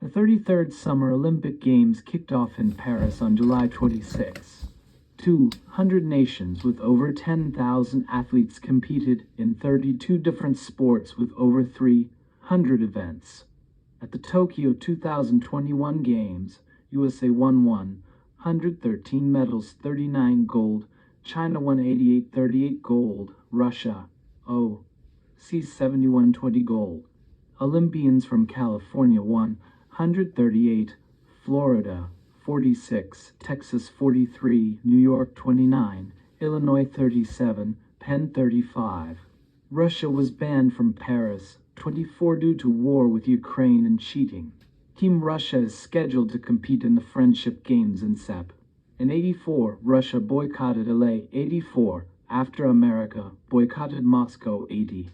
The 33rd Summer Olympic Games kicked off in Paris on July 26. 200 nations with over 10,000 athletes competed in 32 different sports with over 300 events. At the Tokyo 2021 Games, USA won 113 medals, 39 gold, China won 88, 38 gold, Russia, 71, 20 gold. Olympians from California won 138, Florida 46, Texas 43, New York 29, Illinois 37, Penn 35. Russia was banned from Paris 24 due to war with Ukraine and cheating. Team Russia is scheduled to compete in the Friendship Games in Sep. In 84, Russia boycotted LA 84 after America boycotted Moscow 80.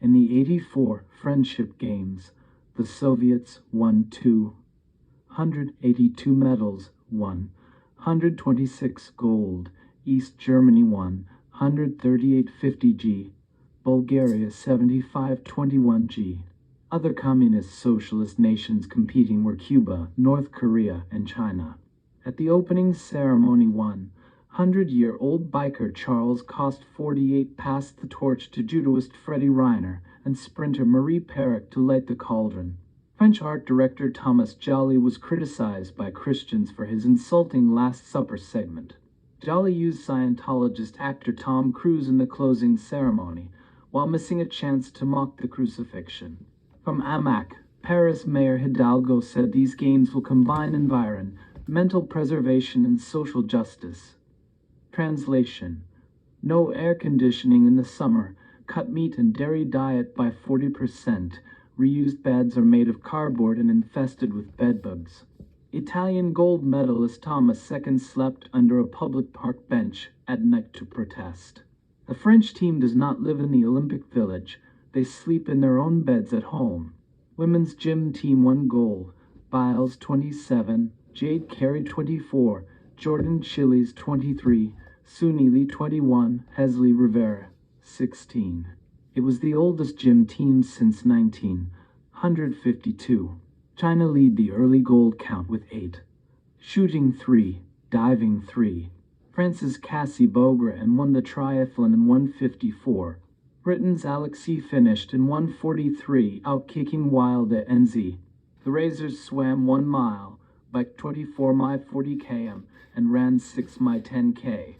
In the 84 Friendship Games, the Soviets won 282 medals, 126 gold, East Germany won 138 G, Bulgaria 75 G. Other communist socialist nations competing were Cuba, North Korea, and China. At the opening ceremony, 100-year-old biker Charles Cost 48 passed the torch to judoist Freddie Reiner and sprinter Marie Perrick to light the cauldron. French art director Thomas Joly was criticized by Christians for his insulting Last Supper segment. Joly used Scientologist actor Tom Cruise in the closing ceremony, while missing a chance to mock the crucifixion. From AMAC, Paris Mayor Hidalgo said these games will combine environmental preservation and social justice. Translation: no air conditioning in the summer, cut meat and dairy diet by 40%, reused beds are made of cardboard and infested with bedbugs. Italian gold medalist Thomas II slept under a public park bench at night to protest. The French team does not live in the Olympic Village, they sleep in their own beds at home. Women's gym team won gold, Biles 27, Jade Carey 24, Jordan Chiles 23, Sunili 21, Hesley Rivera 16. It was the oldest gym team since 1952. China lead the early gold count with 8. Shooting 3, diving 3. France's Cassie Bogra and won the triathlon in 154. Britain's Alexei finished in 143, out-kicking Wilde at NZ. The Razors swam 1 mile, biked 24 mi 40 km, and ran 6 mi 10k.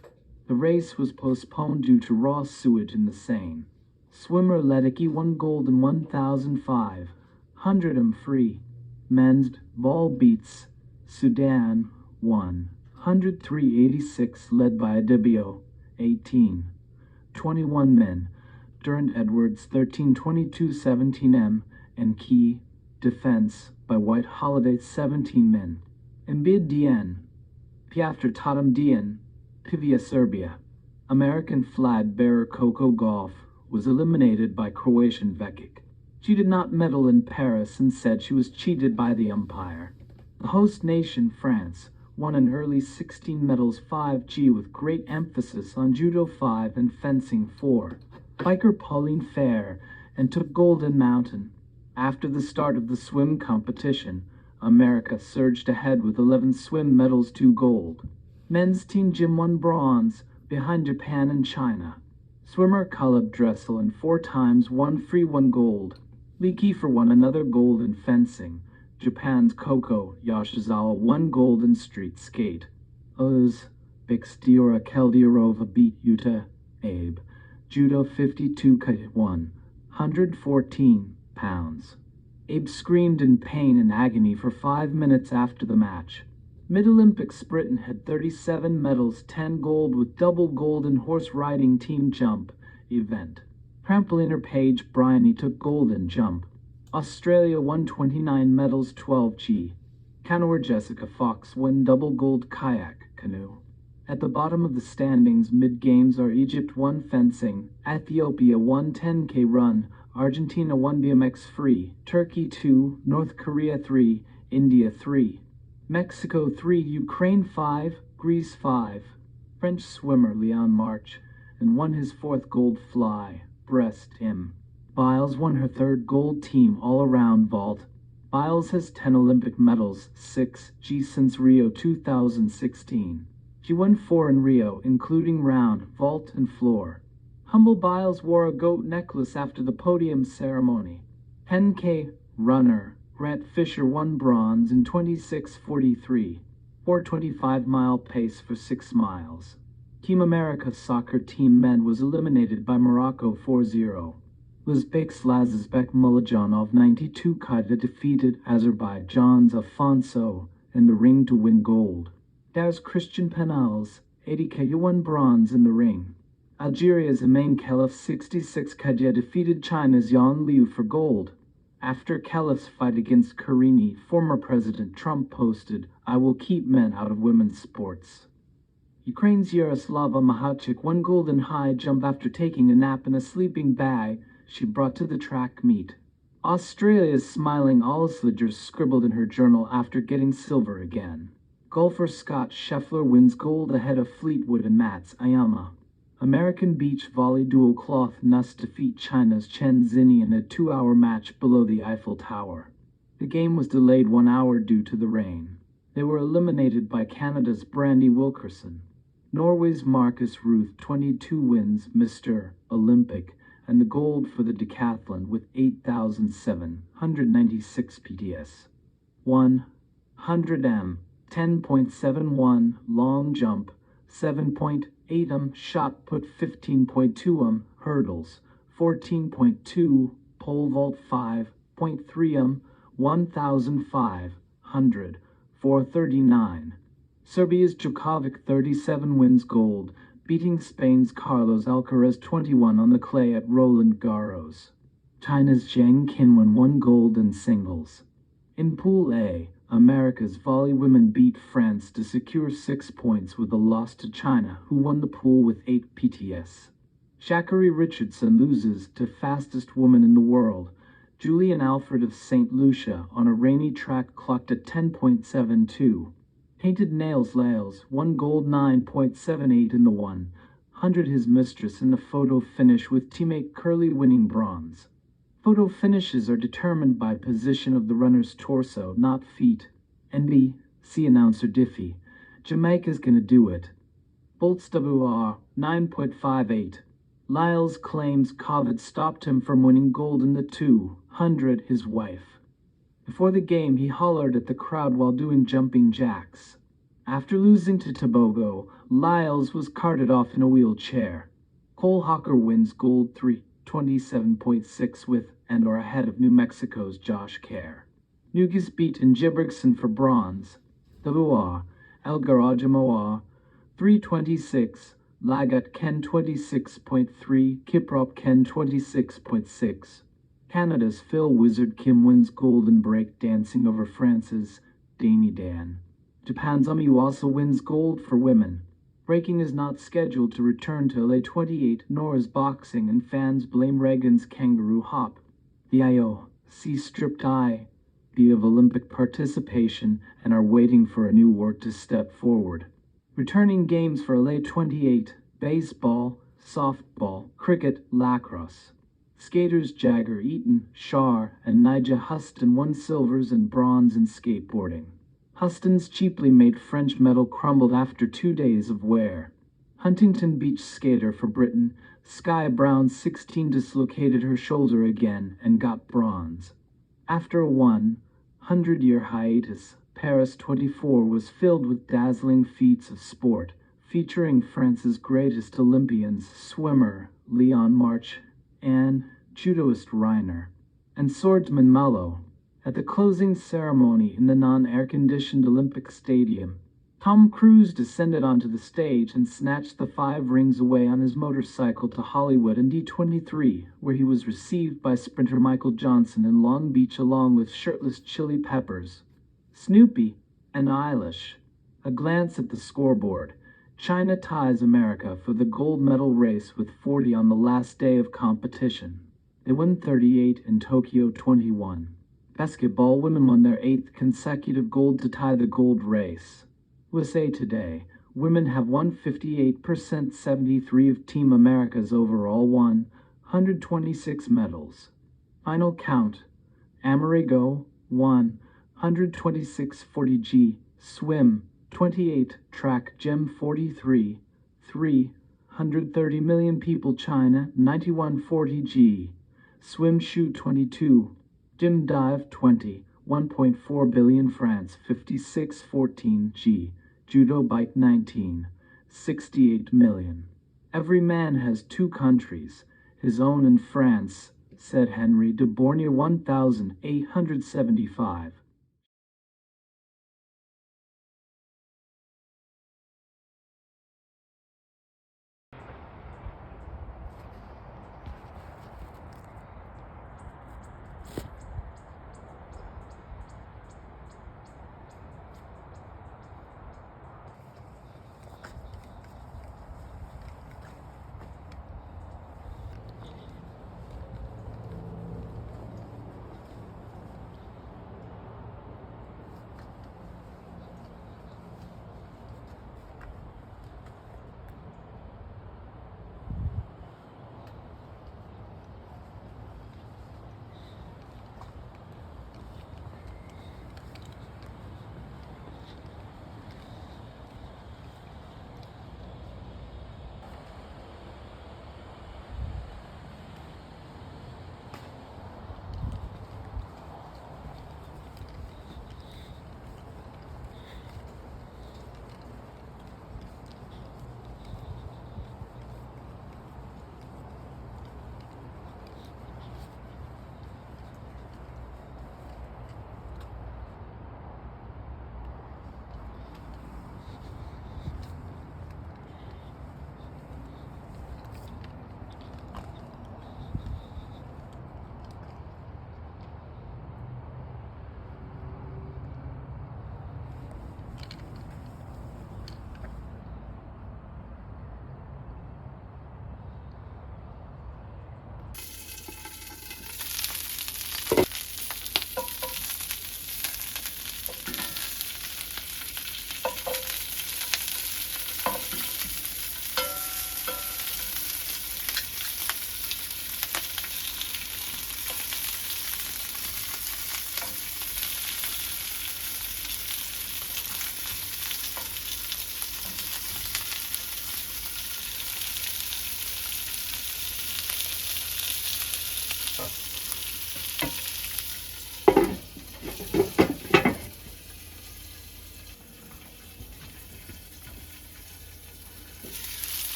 The race was postponed due to raw sewage in the Seine. Swimmer Ledecky won gold in 1,500 free. Men's ball beats Sudan 103-86, led by Adibio 18. 21 men. Durant Edwards 13-22-17 and Key defense by White Holiday 17 men. Embiid Dien, Piotr Tatum Dien, Pivia Serbia. American flag bearer Coco Gauff was eliminated by Croatian Vekic. She did not medal in Paris and said she was cheated by the umpire. The host nation, France, won an early 16 medals 5G with great emphasis on Judo 5 and Fencing 4. Biker Pauline Fair and took gold in mountain. After the start of the swim competition, America surged ahead with 11 swim medals, 2 gold. Men's team gym won bronze, behind Japan and China. Swimmer Caleb Dressel and 4 times 1 free 1 gold. Lee Kiefer won another gold in fencing. Japan's Koko Yashizawa won gold in street skate. Uzbek's Keldiarova beat Yuta Abe. Judo 52 114 pounds. Abe screamed in pain and agony for 5 minutes after the match. Mid-Olympics Britain had 37 medals, 10 gold with double gold in horse riding team jump event. Trampoliner Paige Bryony took gold in jump. Australia won 29 medals, 12G. Canoer Jessica Fox won double gold kayak canoe. At the bottom of the standings mid-games are Egypt 1 fencing, Ethiopia 1 10K run, Argentina 1 BMX free, Turkey 2, North Korea 3, India 3. Mexico 3, Ukraine 5, Greece 5. French swimmer Leon March and won his 4th gold fly, breast him. Biles won her 3rd gold team all-around vault. Biles has 10 Olympic medals, 6G since Rio 2016. She won 4 in Rio, including round, vault, and floor. Humble Biles wore a goat necklace after the podium ceremony. 10K runner Grant Fisher won bronze in 26:43, 4:25-mile pace for 6 miles. Team America soccer team men was eliminated by Morocco 4-0. Uzbek's Lazizbek Mulajanov 92 Qaida defeated Azerbaijan's Afonso in the ring to win gold. There's Christian Penals 80K won bronze in the ring. Algeria's Amain Khelif 66 Qaida defeated China's Yan Liu for gold. After Khelif's fight against Karini, former President Trump posted, "I will keep men out of women's sports." Ukraine's Yaroslava Mahachik won gold in high jump after taking a nap in a sleeping bag she brought to the track meet. Australia's smiling Olsledger scribbled in her journal after getting silver again. Golfer Scott Scheffler wins gold ahead of Fleetwood and Mats Ayama. American beach volley duo Cloth Nuss defeat China's Chen Zini in a 2-hour match below the Eiffel Tower. The game was delayed 1 hour due to the rain. They were eliminated by Canada's Brandy Wilkerson. Norway's Marcus Ruth 22 wins Mr. Olympic and the gold for the decathlon with 8,796 PTS. 100 m, 10.71 long jump, 7.8 m shot put, 15.2 m hurdles, 14.2 pole vault, 5.3 m 1,500, 439. Serbia's Djokovic 37 wins gold, beating Spain's Carlos Alcaraz 21 on the clay at Roland Garros. China's Zhang Qinwen won gold in singles. In Pool A, America's volley women beat France to secure 6 points with a loss to China, who won the pool with 8 PTS. Sha'Carri Richardson loses to fastest woman in the world. Julian Alfred of St. Lucia on a rainy track clocked at 10.72. Painted Nails Lales won gold 9.78 in the 100. His mistress in the photo finish with teammate Curly winning bronze. Photo finishes are determined by position of the runner's torso, not feet. NBC announcer Diffie, "Jamaica's gonna do it." Bolt's WR 9.58. Lyles claims COVID stopped him from winning gold in the 200. His wife. Before the game, he hollered at the crowd while doing jumping jacks. After losing to Tobago, Lyles was carted off in a wheelchair. Cole Hawker wins gold 3:27.6 with and are ahead of New Mexico's Josh Kerr. Nugis beat Ingebrigtsen for bronze. WR Elgar 3:26, Lagat Ken 26.3, Kiprop Ken 26.6. Canada's Phil Wizard Kim wins gold in break dancing over France's Danny Dan. Japan's Umiyu also wins gold for women. Breaking is not scheduled to return to LA 28, nor is boxing, and fans blame Reagan's kangaroo hop. The IOC stripped IB of Olympic participation and are waiting for a new word to step forward. Returning games for LA 28, baseball, softball, cricket, lacrosse. Skaters Jagger Eaton, Shar, and Nigel Huston won silvers and bronze in skateboarding. Huston's cheaply made French medal crumbled after 2 days of wear. Huntington Beach skater for Britain, Sky Brown 16 dislocated her shoulder again and got bronze. After a 100-year hiatus, Paris 24 was filled with dazzling feats of sport, featuring France's greatest Olympians, swimmer Leon March, and judoist Reiner, and swordsman Malo. At the closing ceremony in the non-air-conditioned Olympic Stadium, Tom Cruise descended onto the stage and snatched the 5 rings away on his motorcycle to Hollywood in D23, where he was received by sprinter Michael Johnson in Long Beach along with shirtless Chili Peppers, Snoopy, and Eilish. A glance at the scoreboard. China ties America for the gold medal race with 40 on the last day of competition. They win 38 in Tokyo 21. Basketball women won their 8th consecutive gold to tie the gold race. USA Today, women have won 58%, 73 of Team America's overall 126 medals. Final count: Amerigo 1. 12640G, swim, 28, track, gem 43, 3. 130 million people China, 9140G, swim shoot 22, gym dive 20, 1.4 billion France, 5614G, judo bike 19, 68 million. Every man has two countries, his own and France, said Henry de Bornier 1875.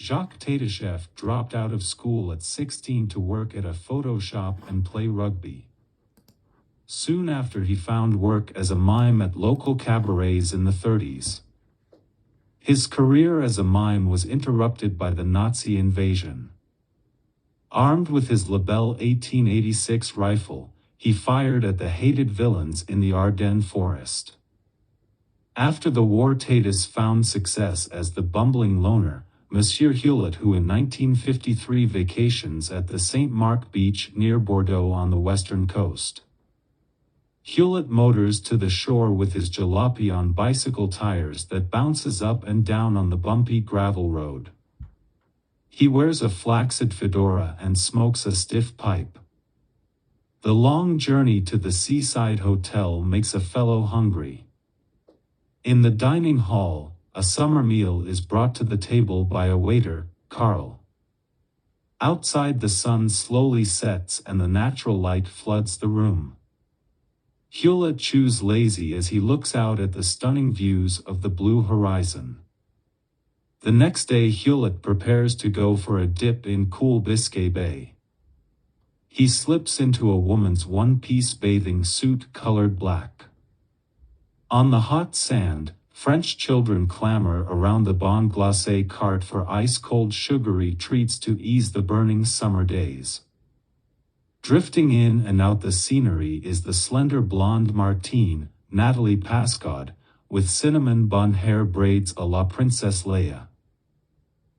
Jacques Tatashev dropped out of school at 16 to work at a photo shop and play rugby. Soon after, he found work as a mime at local cabarets in the 30s. His career as a mime was interrupted by the Nazi invasion. Armed with his Lebel 1886 rifle, he fired at the hated villains in the Ardennes forest. After the war, Tatas found success as the bumbling loner, Monsieur Hulot, who in 1953 vacations at the Saint Marc beach near Bordeaux on the western coast. Hulot motors to the shore with his jalopy on bicycle tires that bounces up and down on the bumpy gravel road. He wears a flaccid fedora and smokes a stiff pipe. The long journey to the seaside hotel makes a fellow hungry. In the dining hall, a summer meal is brought to the table by a waiter, Karl. Outside, the sun slowly sets and the natural light floods the room. Hulot chews lazy as he looks out at the stunning views of the blue horizon. The next day, Hulot prepares to go for a dip in cool Biscay Bay. He slips into a woman's one-piece bathing suit colored black. On the hot sand, French children clamor around the Bon Glacé cart for ice-cold sugary treats to ease the burning summer days. Drifting in and out the scenery is the slender blonde Martine, Nathalie Pascaud, with cinnamon bun hair braids a la Princess Leia.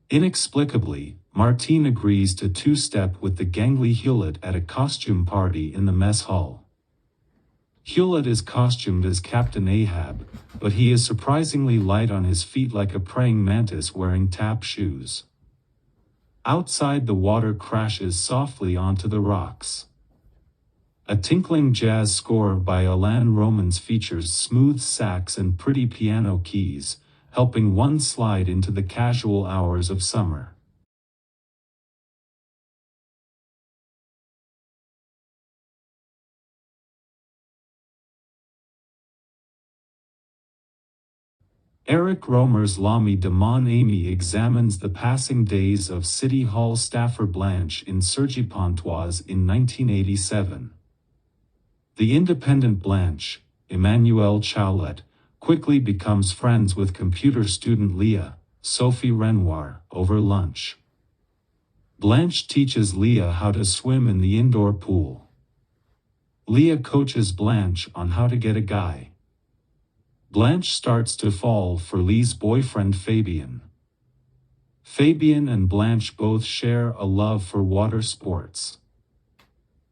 Inexplicably, Martine agrees to two-step with the gangly Hulot at a costume party in the mess hall. Hulot is costumed as Captain Ahab, but he is surprisingly light on his feet, like a praying mantis wearing tap shoes. Outside, the water crashes softly onto the rocks. A tinkling jazz score by Alain Romans features smooth sax and pretty piano keys, helping one slide into the casual hours of summer. Eric Romer's L'Ami de mon ami examines the passing days of City Hall staffer Blanche in Sergi Pontoise in 1987. The independent Blanche, Emmanuelle Chaulet, quickly becomes friends with computer student Leah, Sophie Renoir, over lunch. Blanche teaches Leah how to swim in the indoor pool. Leah coaches Blanche on how to get a guy. Blanche starts to fall for Lee's boyfriend Fabien. Fabien and Blanche both share a love for water sports.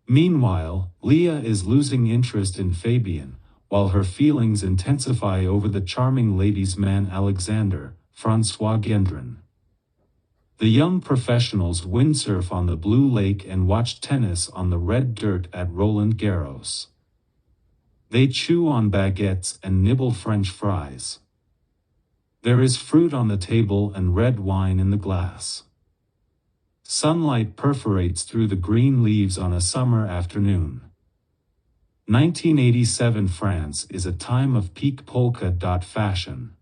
Meanwhile, Leah is losing interest in Fabien, while her feelings intensify over the charming ladies' man Alexander, François Gendron. The young professionals windsurf on the blue lake and watch tennis on the red dirt at Roland Garros. They chew on baguettes and nibble French fries. There is fruit on the table and red wine in the glass. Sunlight perforates through the green leaves on a summer afternoon. 1987 France is a time of peak polka-dot fashion.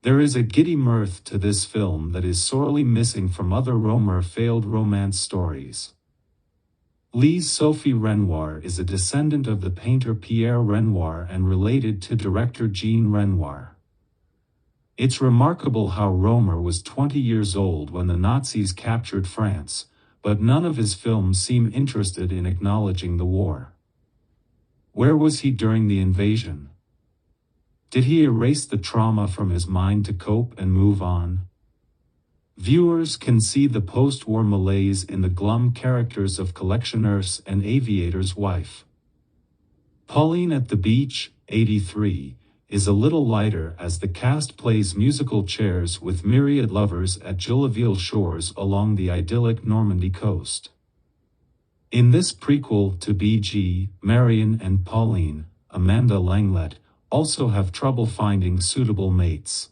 There is a giddy mirth to this film that is sorely missing from other Romer failed romance stories. Lee's Sophie Renoir is a descendant of the painter Pierre Renoir and related to director Jean Renoir. It's remarkable how Romer was 20 years old when the Nazis captured France, but none of his films seem interested in acknowledging the war. Where was he during the invasion? Did he erase the trauma from his mind to cope and move on? Viewers can see the post-war malaise in the glum characters of collectioneur's and aviator's wife. Pauline at the Beach, 83, is a little lighter as the cast plays musical chairs with myriad lovers at Gillaville shores along the idyllic Normandy coast. In this prequel to BG, Marion and Pauline, Amanda Langlet, also have trouble finding suitable mates.